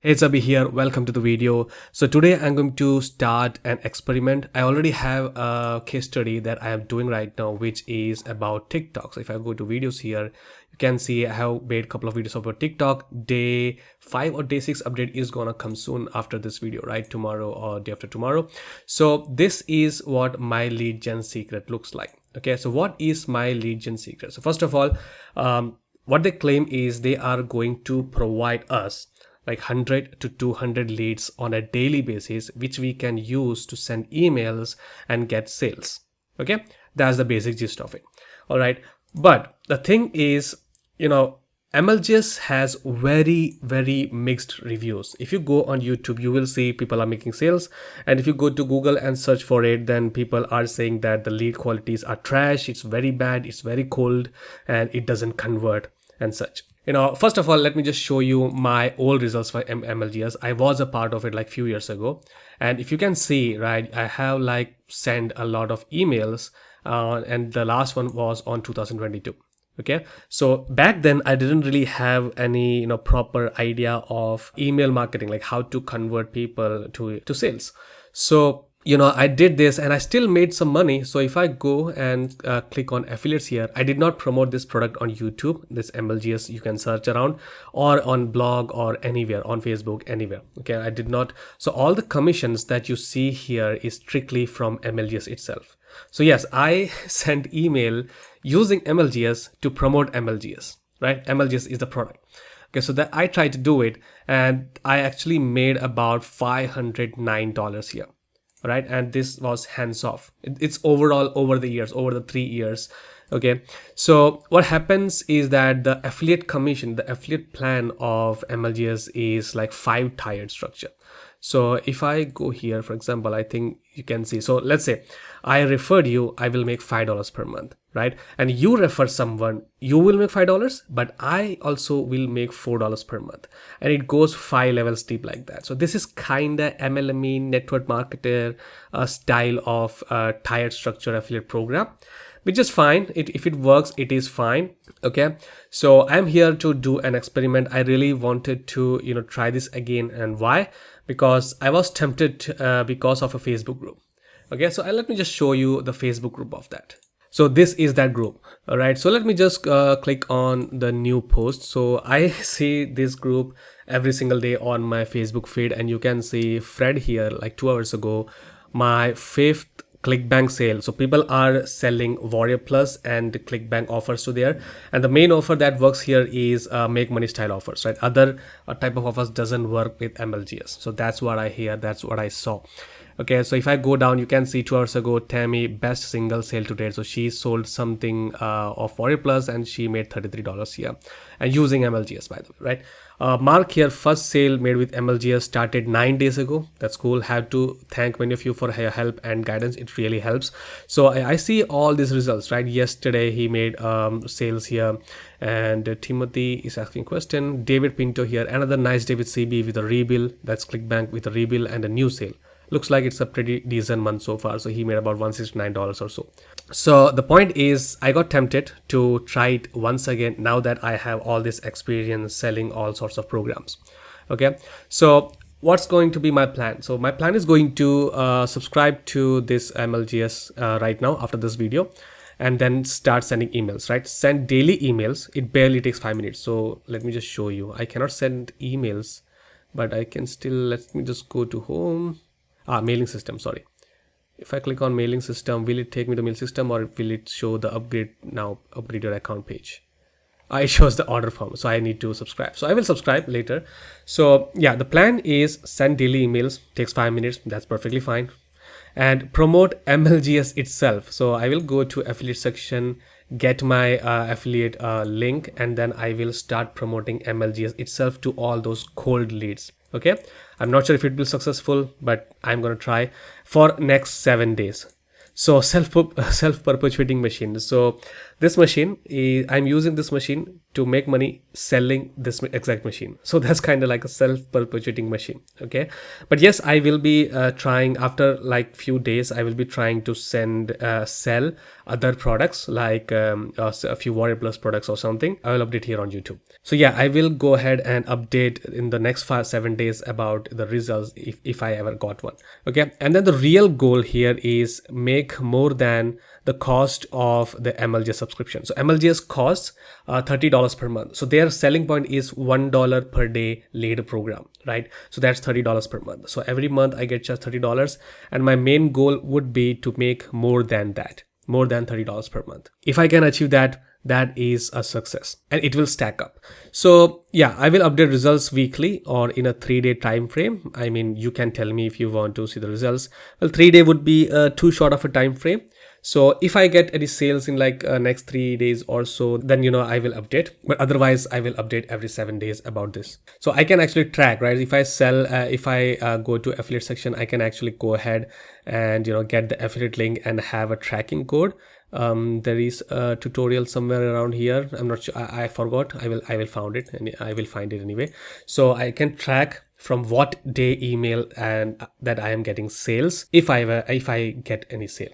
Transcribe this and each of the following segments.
Hey, it's Abhi here. Welcome to the video. So today I'm going to start an experiment. I already have a case study that I am doing right now, which is about TikTok. So if I go to videos here, you can see I have made a couple of videos about TikTok. Day 5 or day 6 update is gonna come soon after this video, right? Tomorrow or day after tomorrow. So this is what my lead gen secret looks like. Okay, so what is my lead gen secret? So first of all, what they claim is they are going to provide us like 100 to 200 leads on a daily basis, which we can use to send emails and get sales. Okay, that's the basic gist of it. All right, but the thing is, MLGS has very mixed reviews. If you go on YouTube, you will see people are making sales, and if you go to Google and search for it, then people are saying that the lead qualities are trash, it's very bad, it's very cold, and it doesn't convert and such. First of all, let me just show you my old results for MLGS. I was a part of it like few years ago, and if you can see, right, I have like sent a lot of emails, and the last one was on 2022. Okay, so back then I didn't really have any proper idea of email marketing, like how to convert people to sales. So I did this and I still made some money. So if I go and click on affiliates here, I did not promote this product on YouTube, this MLGS, you can search around, or on blog or anywhere, on Facebook, anywhere. Okay, I did not. So all the commissions that you see here is strictly from MLGS itself. So yes, I sent email using MLGS to promote MLGS, right? MLGS is the product. Okay, so that I tried to do it and I actually made about $509 here. Right, and this was hands off. It's overall over the years, over the 3 years. Okay, so what happens is that the affiliate commission, the affiliate plan of MLGS is like 5-tiered structure. So if I go here, for example, I think you can see, so let's say I referred you, I will make $5 per month, right? And you refer someone, you will make $5, but I also will make $4 per month, and it goes 5 levels deep like that. So this is kind of MLME, network marketer style of tiered structure affiliate program, which is fine. If it works, it is fine. Okay, so I'm here to do an experiment. I really wanted to try this again. And why? Because I was tempted because of a Facebook group. Okay, so let me just show you the Facebook group of that. So this is that group. All right, so let me just click on the new post. So I see this group every single day on my Facebook feed, and you can see Fred here like 2 hours ago, my 5th ClickBank sale. So people are selling Warrior Plus and ClickBank offers to there, and the main offer that works here is make money style offers, right? Other type of offers doesn't work with MLGS. So that's what I hear, that's what I saw. Okay, so if I go down, you can see 2 hours ago, Tammy, best single sale to date. So she sold something of Warrior Plus and she made $33 here, and using MLGS, by the way, right? Mark here, first sale made with MLGS started 9 days ago. That's cool. Have to thank many of you for your help and guidance. It really helps. So I see all these results, right? Yesterday he made sales here, and Timothy is asking question. David Pinto here, another nice day with CB with a rebill. That's ClickBank with a rebill and a new sale. Looks like it's a pretty decent month so far. So he made about $169 or so. So the point is, I got tempted to try it once again now that I have all this experience selling all sorts of programs. Okay, so what's going to be my plan? So my plan is going to subscribe to this MLGS right now after this video, and then start sending emails, right? Send daily emails. It barely takes 5 minutes. So let me just show you. I cannot send emails, but I can still, let me just go to home. Mailing system, sorry. If I click on mailing system, will it take me to mail system, or will it show the upgrade your account page? It shows the order form, so I need to subscribe. So I will subscribe later. So yeah, the plan is send daily emails, takes 5 minutes, that's perfectly fine. And promote MLGS itself. So I will go to affiliate section, get my affiliate link, and then I will start promoting MLGS itself to all those cold leads. Okay, I'm not sure if it will be successful, but I'm gonna try for next 7 days. So self-perpetuating machine. So this machine is, I'm using this machine to make money selling this exact machine. So that's kind of like a self-perpetuating machine. Okay, but yes, I will be trying after like few days. I will be trying to sell other products like a few Warrior Plus products or something. I will update here on YouTube. So yeah, I will go ahead and update in the next 7 days about the results if I ever got one. Okay, and then the real goal here is make more than the cost of the MLJ subscription. So MLJs costs $30 per month. So their selling point is $1 per day lead program, right? So that's $30 per month. So every month I get just $30, and my main goal would be to make more than that, more than $30 per month. If I can achieve that, that is a success, and it will stack up. So yeah, I will update results weekly or in a 3-day time frame. I mean, you can tell me if you want to see the results. Well, 3-day would be too short of a time frame. So if I get any sales in like next 3 days or so, then I will update. But otherwise, I will update every 7 days about this. So I can actually track, right? If I sell, if I go to affiliate section, I can actually go ahead and get the affiliate link and have a tracking code. There is a tutorial somewhere around here. I'm not sure. I forgot. I will found it, and I will find it anyway. So I can track from what day email and that I am getting sales if I get any sale.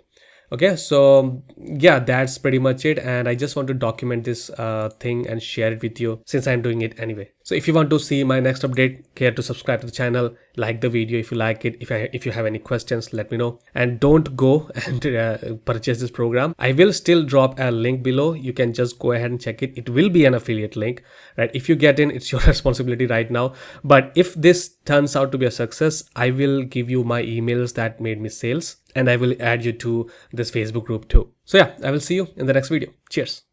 Okay, so yeah, that's pretty much it, and I just want to document this thing and share it with you since I'm doing it anyway. So if you want to see my next update, care to subscribe to the channel, like the video if you like it. If you have any questions, let me know, and don't go and purchase this program. I will still drop a link below. You can just go ahead and check it. It will be an affiliate link, right? If you get in, it's your responsibility right now. But if this turns out to be a success, I will give you my emails that made me sales, and I will add you to this Facebook group too. So yeah, I will see you in the next video. Cheers.